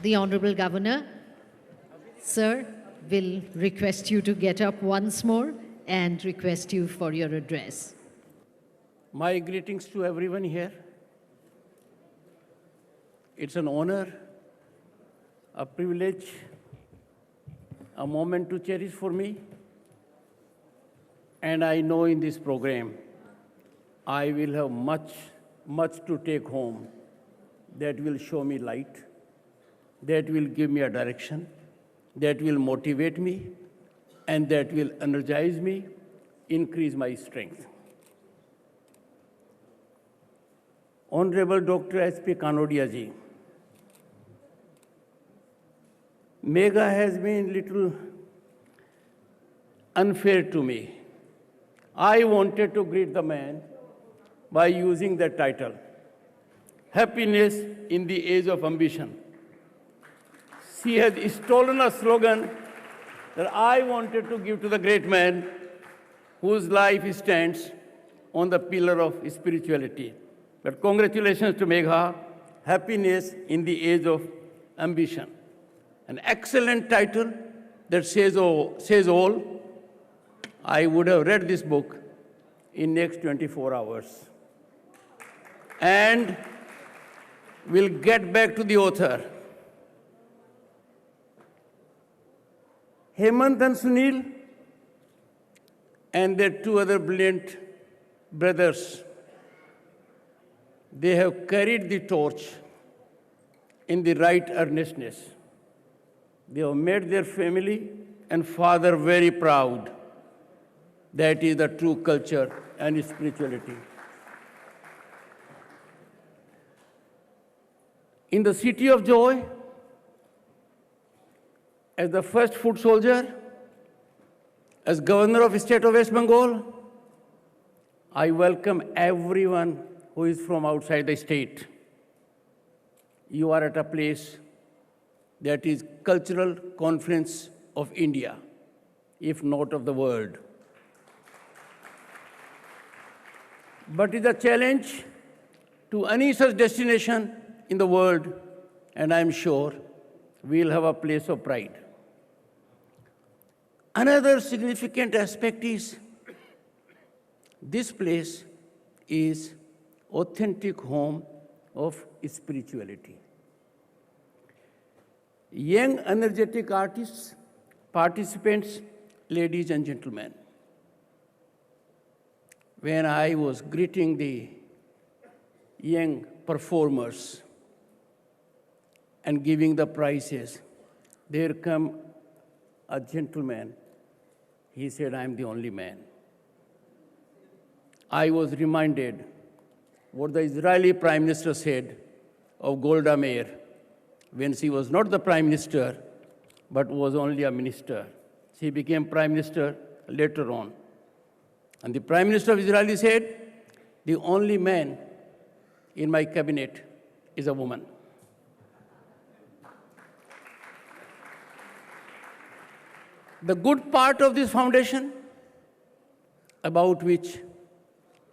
The Honorable Governor, sir, will request you to get up once more and request you for your address. My greetings to everyone here. It's an honor, a privilege, a moment to cherish for me. And I know in this program, I will have much to take home that will show me light, that will give me a direction, that will motivate me, and that will energize me, increase my strength. Honorable Dr. S.P. Kanodia ji, Megha has been little unfair to me. I wanted to greet the man by using the title, Happiness in the Age of Ambition. She has stolen a slogan that I wanted to give to the great man whose life stands on the pillar of spirituality. But congratulations to Megha, Happiness in the Age of Ambition. An excellent title that says all. I would have read this book in next 24 hours. And we'll get back to the author. Hemant and Sunil and their two other brilliant brothers, they have carried the torch in the right earnestness. They have made their family and father very proud. That is the true culture and spirituality. In the city of joy, as the first foot soldier, as Governor of the State of West Bengal, I welcome everyone who is from outside the state. You are at a place that is cultural confluence of India, if not of the world. But it's a challenge to any such destination in the world, and I'm sure we'll have a place of pride. Another significant aspect is this place is authentic home of spirituality. Young, energetic artists, participants, ladies and gentlemen, when I was greeting the young performers and giving the prizes, there come a gentleman. He said, I'm the only man. I was reminded what the Israeli Prime Minister said of Golda Meir when she was not the Prime Minister, but was only a minister. She became Prime Minister later on. And the Prime Minister of Israel said, the only man in my cabinet is a woman. The good part of this foundation, about which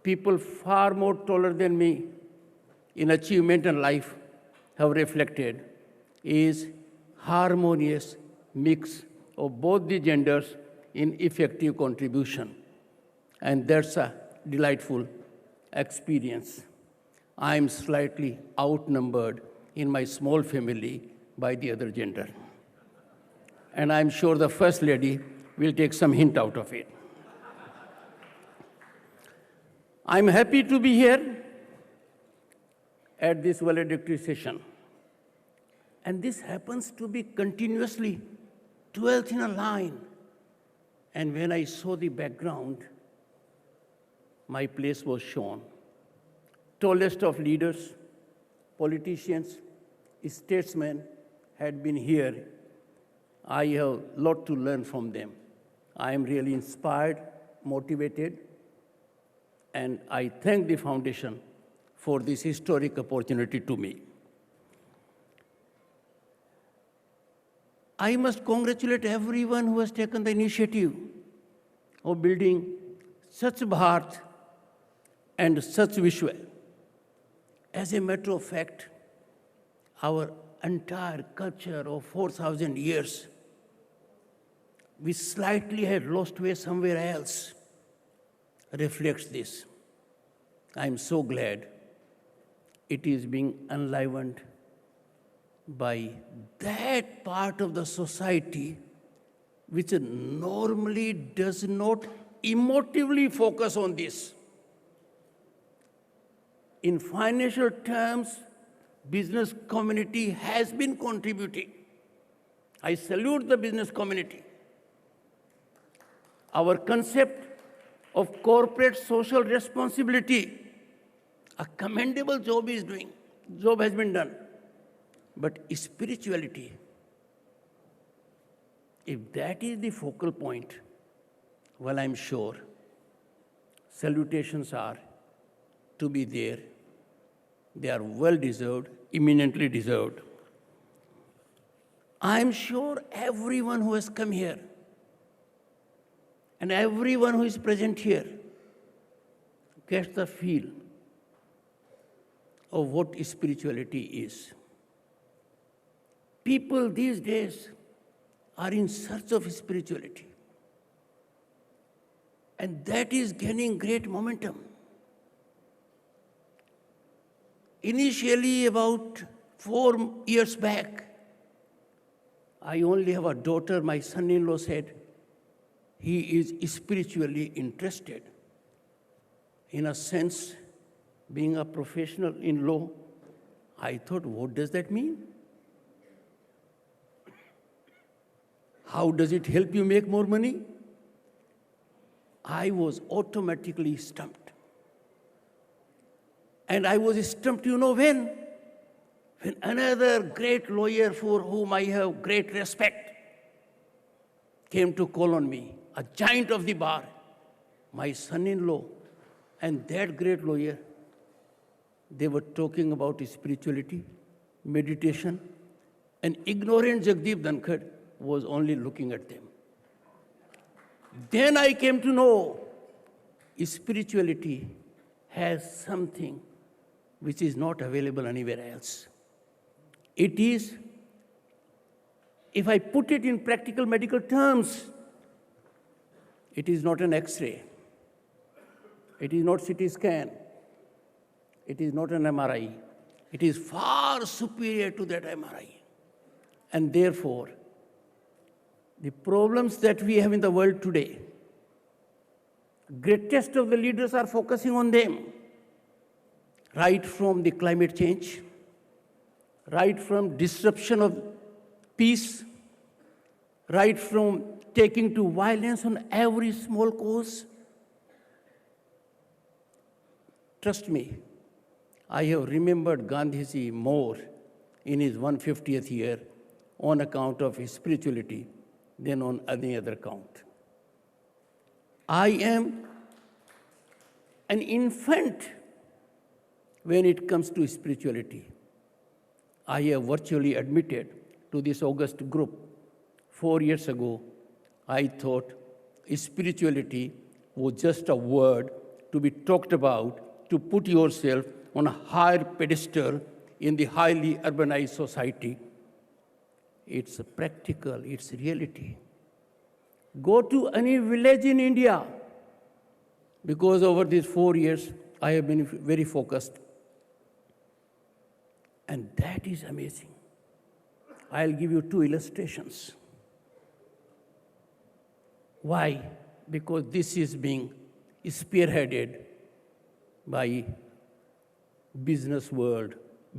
people far more taller than me in achievement and life have reflected, is harmonious mix of both the genders in effective contribution. And that's a delightful experience. I'm slightly outnumbered in my small family by the other gender. And I'm sure the First Lady will take some hint out of it. I'm happy to be here at this valedictory session. And this happens to be continuously 12th in a line. And when I saw the background, my place was shown. Tallest of leaders, politicians, statesmen had been here. I have a lot to learn from them. I am really inspired, motivated, and I thank the Foundation for this historic opportunity to me. I must congratulate everyone who has taken the initiative of building such Bharat and such Vishwa. As a matter of fact, our entire culture of 4,000 years, we slightly had lost way somewhere else, reflects this. I'm so glad it is being enlivened by that part of the society which normally does not emotively focus on this. In financial terms, business community has been contributing. I salute the business community. Our concept of corporate social responsibility, a commendable job has been done. But spirituality, if that is the focal point, well, I'm sure salutations are to be there. They are well-deserved, eminently deserved. I'm sure everyone who has come here and everyone who is present here gets the feel of what spirituality is. People these days are in search of spirituality. And that is gaining great momentum. Initially, about 4 years back, I only have a daughter. My son-in-law said he is spiritually interested. In a sense, being a professional in law, I thought, what does that mean? How does it help you make more money? I was automatically stumped. And I was stumped, you know when? When another great lawyer for whom I have great respect came to call on me, a giant of the bar, my son-in-law, and that great lawyer, they were talking about spirituality, meditation, and ignorant Jagdeep Dhankhar was only looking at them. Then I came to know spirituality has something which is not available anywhere else. It is, if I put it in practical medical terms, it is not an X-ray. It is not CT scan. It is not an MRI. It is far superior to that MRI. And therefore, the problems that we have in the world today, greatest of the leaders are focusing on them, right from the climate change, right from disruption of peace, right from taking to violence on every small cause. Trust me, I have remembered Gandhiji more in his 150th year on account of his spirituality than on any other count. I am an infant when it comes to spirituality. I have virtually admitted to this august group 4 years ago. I thought spirituality was just a word to be talked about, to put yourself on a higher pedestal in the highly urbanized society. It's practical, it's reality. Go to any village in India, because over these 4 years, I have been very focused. And that is amazing. I'll give you 2 illustrations. Why? Because this is being spearheaded by business world,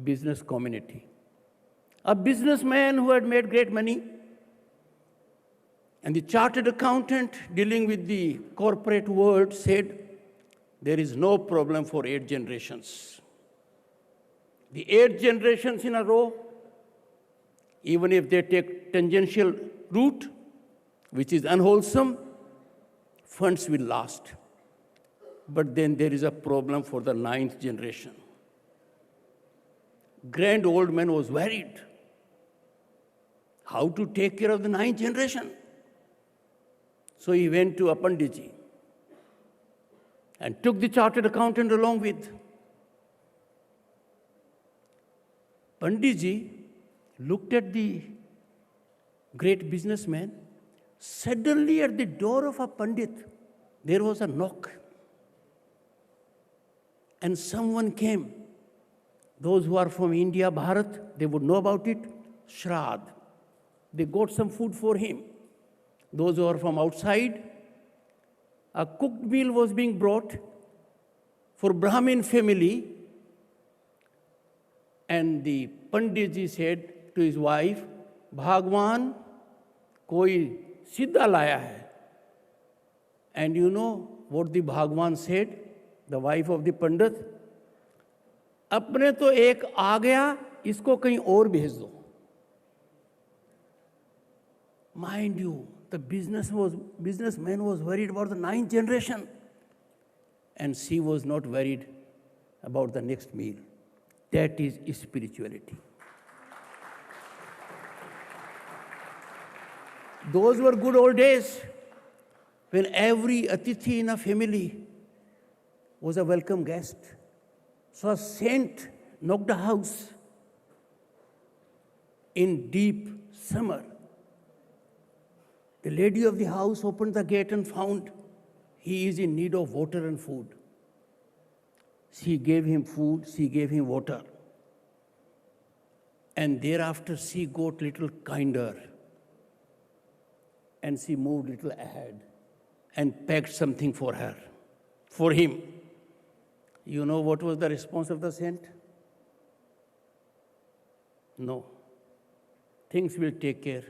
business community. A businessman who had made great money, and the chartered accountant dealing with the corporate world said, there is no problem for 8 generations. The 8 generations in a row, even if they take tangential route, which is unwholesome, funds will last. But then there is a problem for the 9th generation. Grand old man was worried. How to take care of the 9th generation? So he went to a Panditji and took the chartered accountant along with. Panditji looked at the great businessman. Suddenly at the door of a Pandit, there was a knock. And someone came. Those who are from India, Bharat, they would know about it. Shraddh. They got some food for him. Those who are from outside, a cooked meal was being brought for Brahmin family. And the Pandit ji said to his wife, Bhagwan, koi siddha laya hai. And you know what the Bhagwan said, the wife of the Pandit? अपने तो एक आ गया, इसको कहीं और भेज दो. Mind you, the businessman was worried about the 9th generation, and she was not worried about the next meal. That is spirituality. Those were good old days when every atithi in a family was a welcome guest. So a saint knocked a house in deep summer. The lady of the house opened the gate and found he is in need of water and food. She gave him food, she gave him water. And thereafter she got little kinder. And she moved little ahead and packed something for her, for him. You know what was the response of the saint? No. Things will take care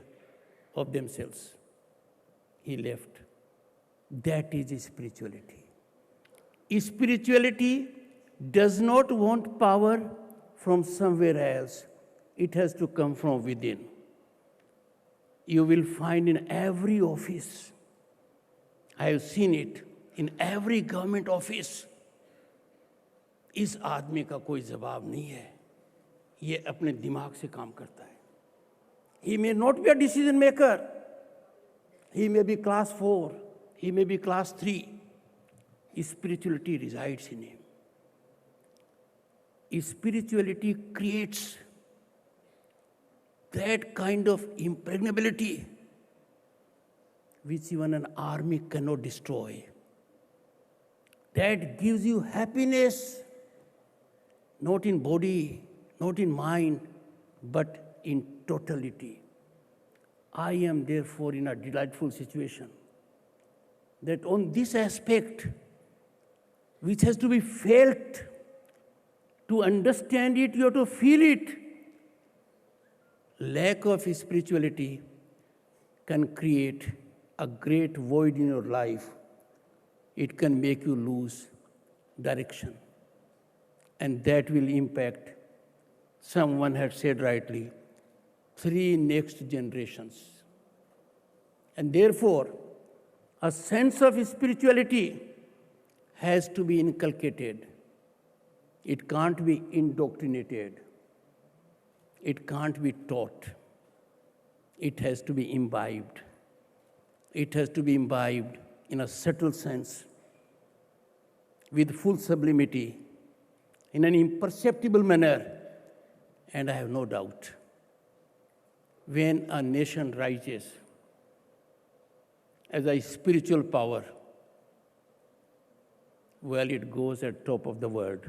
of themselves. He left. That is spirituality. Spirituality does not want power from somewhere else. It has to come from within. You will find in every office, I have seen it, in every government office, इस आदमी का कोई जवाब नहीं है, ये अपने दिमाग से काम करता है. He may not be a decision maker. He may be class 4, he may be class 3. Spirituality resides in him. Spirituality creates that kind of impregnability which even an army cannot destroy. That gives you happiness, not in body, not in mind, but in totality. I am therefore in a delightful situation that on this aspect, which has to be felt, to understand it, you have to feel it. Lack of spirituality can create a great void in your life. It can make you lose direction. And that will impact, someone had said rightly, 3 next generations. And therefore, a sense of spirituality has to be inculcated. It can't be indoctrinated. It can't be taught. It has to be imbibed. It has to be imbibed in a subtle sense, with full sublimity, in an imperceptible manner. And I have no doubt, when a nation rises as a spiritual power, well, it goes at top of the world.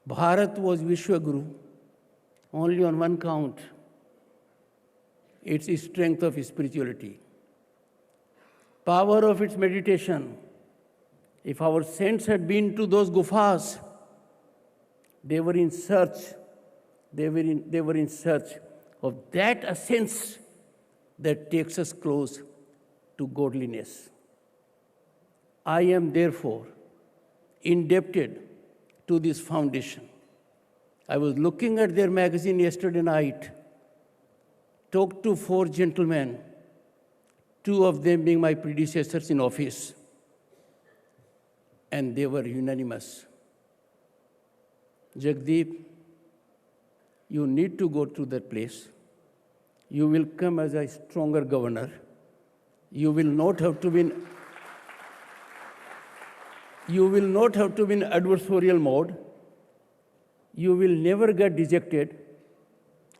Bharat was Vishwaguru only on one count, its strength of spirituality, power of its meditation. If our saints had been to those gufas, they were in search of that essence that takes us close to godliness. I am therefore indebted to this foundation. I was looking at their magazine yesterday night, talked to 4 gentlemen, 2 of them being my predecessors in office, and they were unanimous. Jagdeep, you need to go to that place. You will come as a stronger governor. You will not have to be in adversarial mode. You will never get dejected.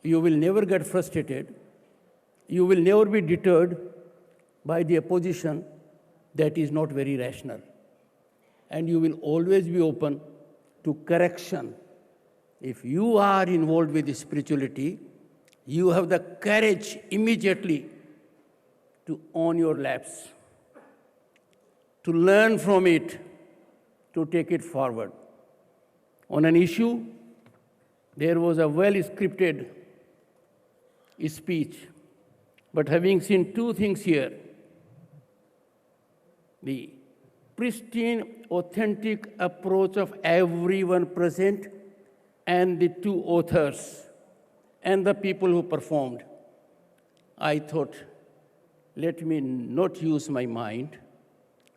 You will never get frustrated. You will never be deterred by the opposition that is not very rational. And you will always be open to correction. If you are involved with spirituality, you have the courage immediately to own your lapse, to learn from it, to take it forward. On an issue, there was a well-scripted speech, but having seen two things here, the pristine, authentic approach of everyone present and the two authors and the people who performed, I thought, let me not use my mind,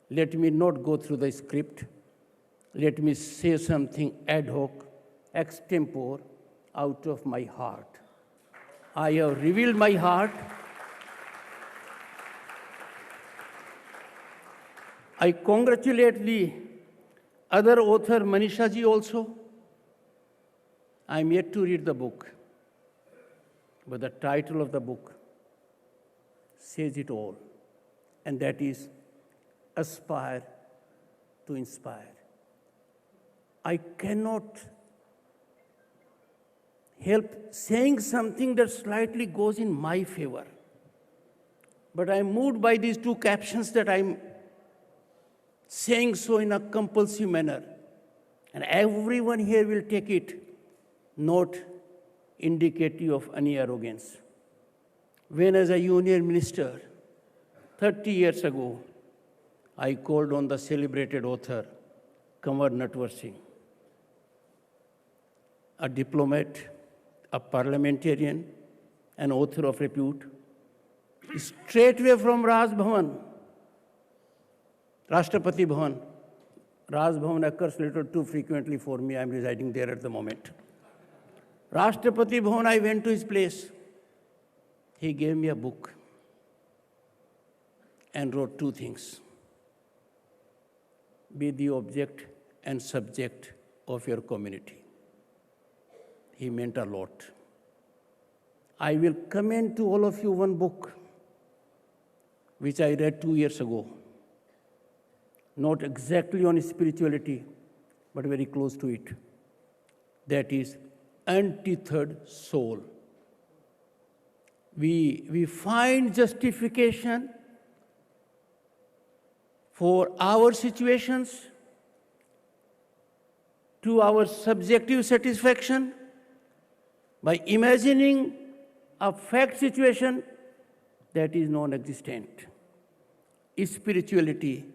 let me not go through the script, let me say something ad hoc, extempore, out of my heart. I have revealed my heart. I congratulate the other author, Manisha ji, also. I am yet to read the book, but the title of the book says it all, and that is Aspire to Inspire. I cannot help saying something that slightly goes in my favor, but I am moved by these two captions that I am saying so in a compulsive manner, and everyone here will take it not indicative of any arrogance. When as a union minister, 30 years ago, I called on the celebrated author, Kanwar Natwar Singh, a diplomat, a parliamentarian, an author of repute, straightway from Raj Bhavan, Rashtrapati Bhavan. Raj Bhavan occurs a little too frequently for me. I am residing there at the moment. Rashtrapati Bhavan, I went to his place. He gave me a book and wrote two things. Be the object and subject of your community. He meant a lot. I will commend to all of you one book which I read 2 years ago. Not exactly on spirituality, but very close to it. That is Anti-Third Soul. We find justification for our situations to our subjective satisfaction by imagining a fact situation that is non-existent. Spirituality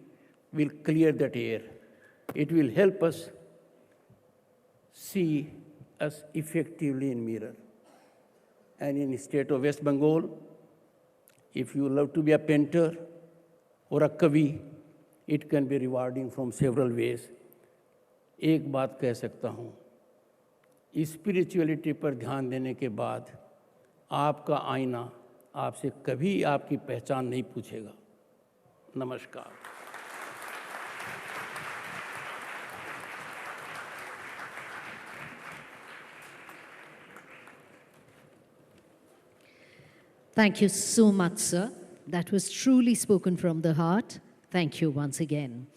will clear that air. It will help us see us effectively in mirror. And in the state of West Bengal, if you love to be a painter or a kavi, it can be rewarding from several ways. एक बात कह सकता हूँ, spirituality पर ध्यान देने के बाद आपका आईना आपसे कभी आपकी पहचान नहीं पूछेगा। नमस्कार। Thank you so much, sir. That was truly spoken from the heart. Thank you once again.